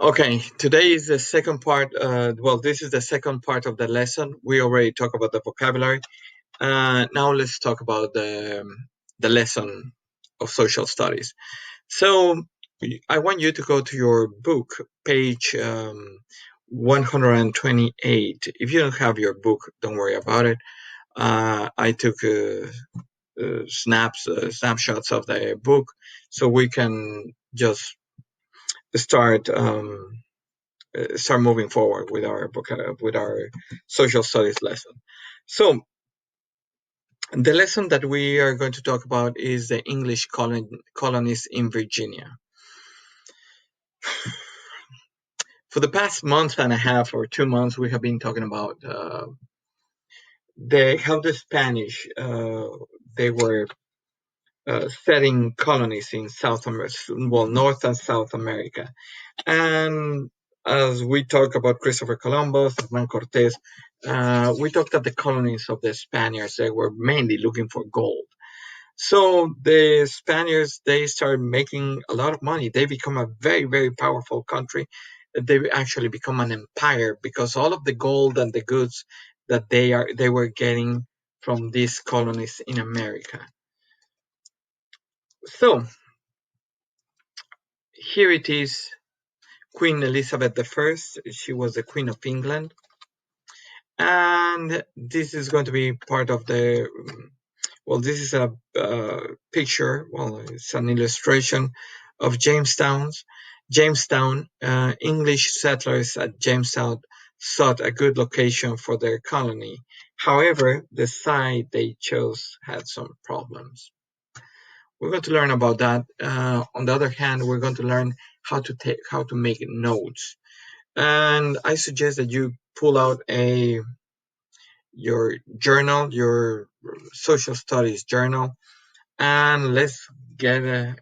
Okay, today is the second part. Well, this is the second part of the lesson. We already talked about the vocabulary. Now let's talk about the lesson of social studies. So I want you to go to your book, page 128. If you don't have your book, don't worry about it. I took snapshots of the book, so we can just start. Start moving forward with our with our social studies lesson. So the lesson that we are going to talk about is the English colonies in Virginia. For the past month and a half or 2 months, we have been talking about how the Spanish they were setting colonies in South America, well, North and South America. And as we talk about Christopher Columbus, Hernán Cortés, we talked at the colonies of the Spaniards. They were mainly looking for gold. So the Spaniards, they started making a lot of money. They become a very, very powerful country. They actually become an empire because all of the gold and the goods that they were getting from these colonies in America. So here it is, Queen Elizabeth I. She was the Queen of England. And this is going to be part of the, well, this is a picture, well, it's an illustration of Jamestown. English settlers at Jamestown sought a good location for their colony. However, the site they chose had some problems. We're going to learn about that. On the other hand, we're going to learn how to make notes. And I suggest that you pull out your journal, your social studies journal, and let's get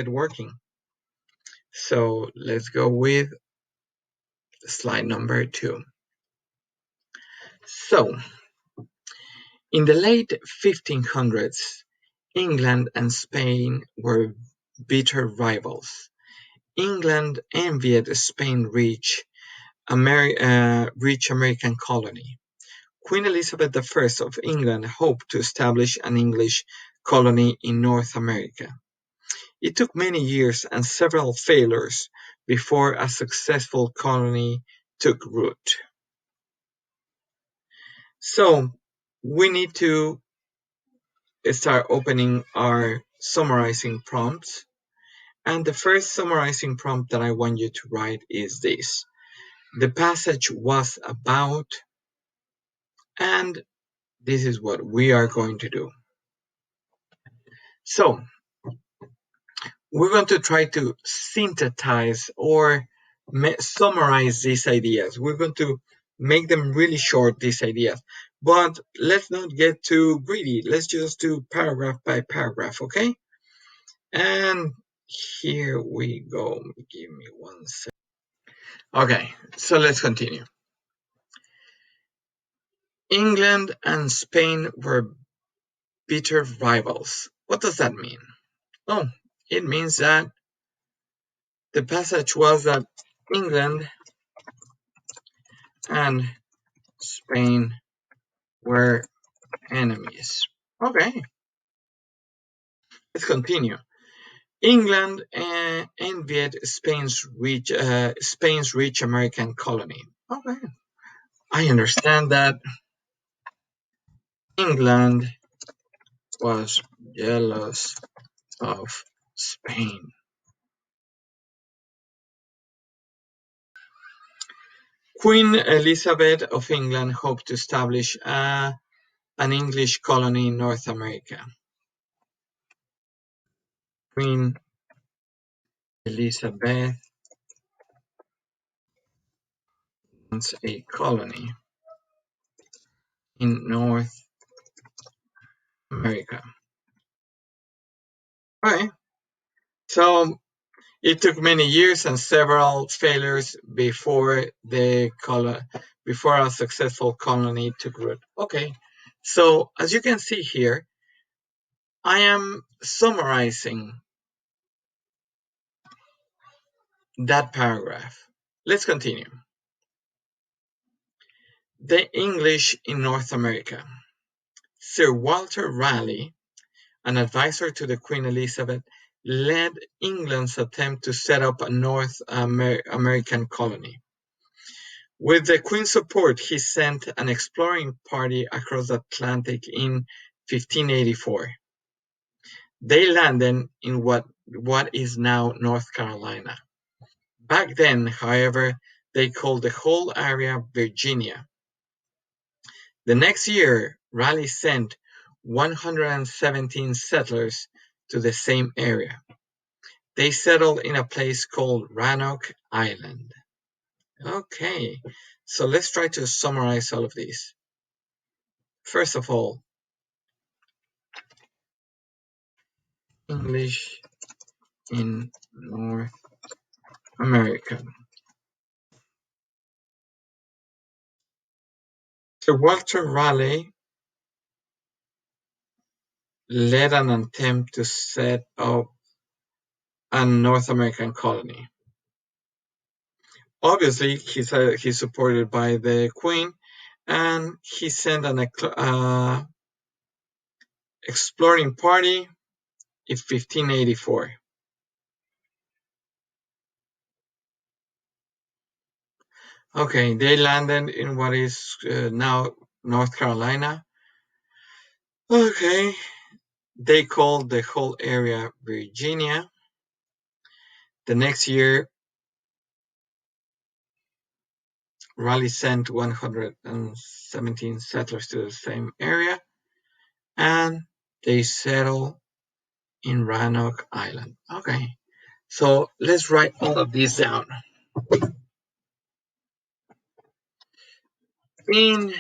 working. So let's go with slide number 2. So in the late 1500s, England and Spain were bitter rivals. England envied Spain's rich American colony. Queen Elizabeth I of England hoped to establish an English colony in North America. It took many years and several failures before a successful colony took root. So we need to start opening our summarizing prompts. And the first summarizing prompt that I want you to write is this. The passage was about, and this is what we are going to do. So we're going to try to synthesize or summarize these ideas. We're going to make them really short, these ideas. But let's not get too greedy. Let's just do paragraph by paragraph, okay? And here we go. Give me 1 second. Okay, so let's continue. England and Spain were bitter rivals. What does that mean? Oh, it means that the passage was that England and Spain were enemies. Okay, let's continue. England envied Spain's rich American colony. Okay, I understand that England was jealous of Spain. Queen Elizabeth of England hoped to establish an English colony in North America. Queen Elizabeth wants a colony in North America. Okay, so it took many years and several failures before a successful colony took root. Okay, so as you can see here, I am summarizing that paragraph. Let's continue. The English in North America. Sir Walter Raleigh, an advisor to the Queen Elizabeth, led England's attempt to set up a North American colony. With the Queen's support, he sent an exploring party across the Atlantic in 1584. They landed in what is now North Carolina. Back then, however, they called the whole area Virginia. The next year, Raleigh sent 117 settlers to the same area. They settled in a place called Roanoke Island. Okay, so let's try to summarize all of these. First of all, English in North America. So Walter Raleigh led an attempt to set up a North American colony. Obviously, he's supported by the Queen, and he sent an exploring party in 1584. Okay, they landed in what is now North Carolina. Okay, they called the whole area Virginia. The next year, Raleigh sent 117 settlers to the same area, and they settled in Roanoke Island. Okay, so let's write all of these down. In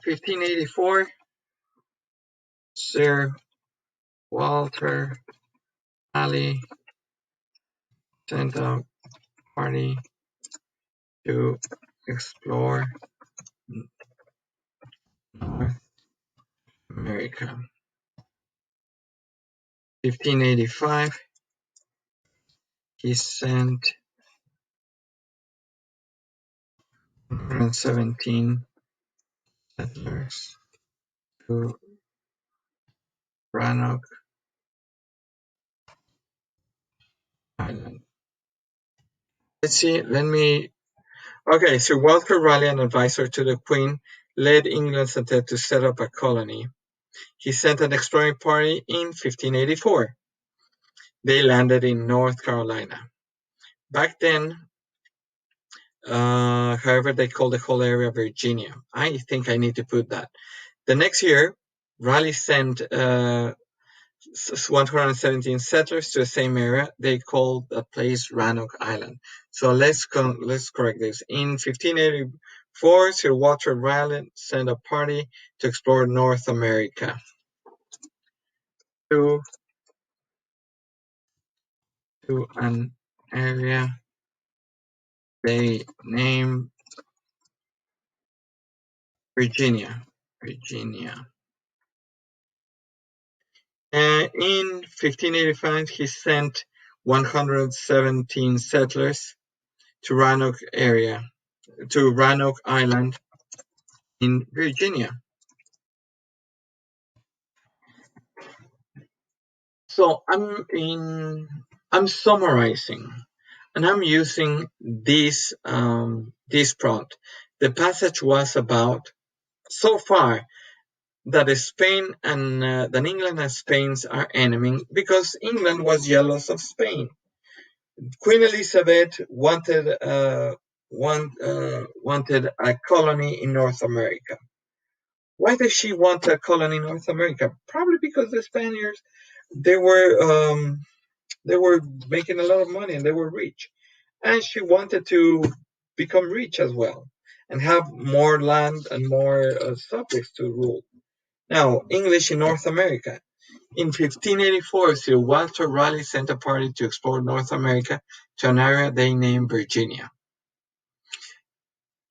1584, Sir Walter Raleigh sent a party to explore North America. 1585, he sent 117 settlers to Roanoke Island. Let's see, okay, so Walter Raleigh, an advisor to the Queen, led England's attempt to set up a colony. He sent an exploring party in 1584. They landed in North Carolina. Back then, however, they called the whole area Virginia. I think I need to put that. The next year, Raleigh sent 117 settlers to the same area. They called the place Roanoke Island. So let's correct this. In 1584, Sir Walter Raleigh sent a party to explore North America to an area they named Virginia. In 1585, he sent 117 settlers to Roanoke Island in Virginia. So I'm summarizing, and I'm using this prompt. The passage was about, so far, that Spain and that England and Spain are enemy because England was jealous of Spain. Queen Elizabeth wanted a colony in North America. Why does she want a colony in North America? Probably because the Spaniards they were making a lot of money and they were rich, and she wanted to become rich as well and have more land and more subjects to rule. Now, English in North America. In 1584, Sir Walter Raleigh sent a party to explore North America to an area they named Virginia.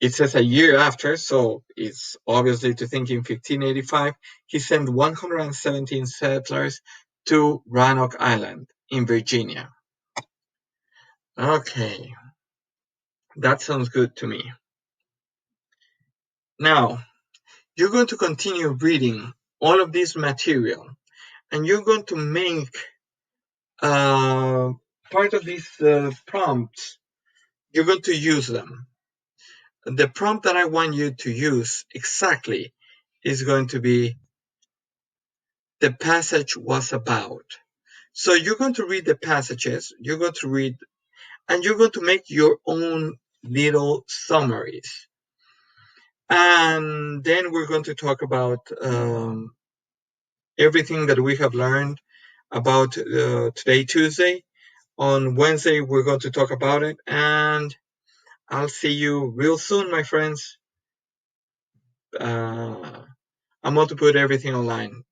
It says a year after, so it's obviously to think in 1585, he sent 117 settlers to Roanoke Island in Virginia. Okay, That sounds good to me. Now, you're going to continue reading all of this material, and you're going to make uh, part of these prompts, you're going to use them. The prompt that I want you to use exactly is going to be the passage was about. So you're going to read the passages, you're going to read, and you're going to make your own little summaries. And then we're going to talk about everything that we have learned about today, Tuesday. On Wednesday, we're going to talk about it. And I'll see you real soon, my friends. I'm going to put everything online.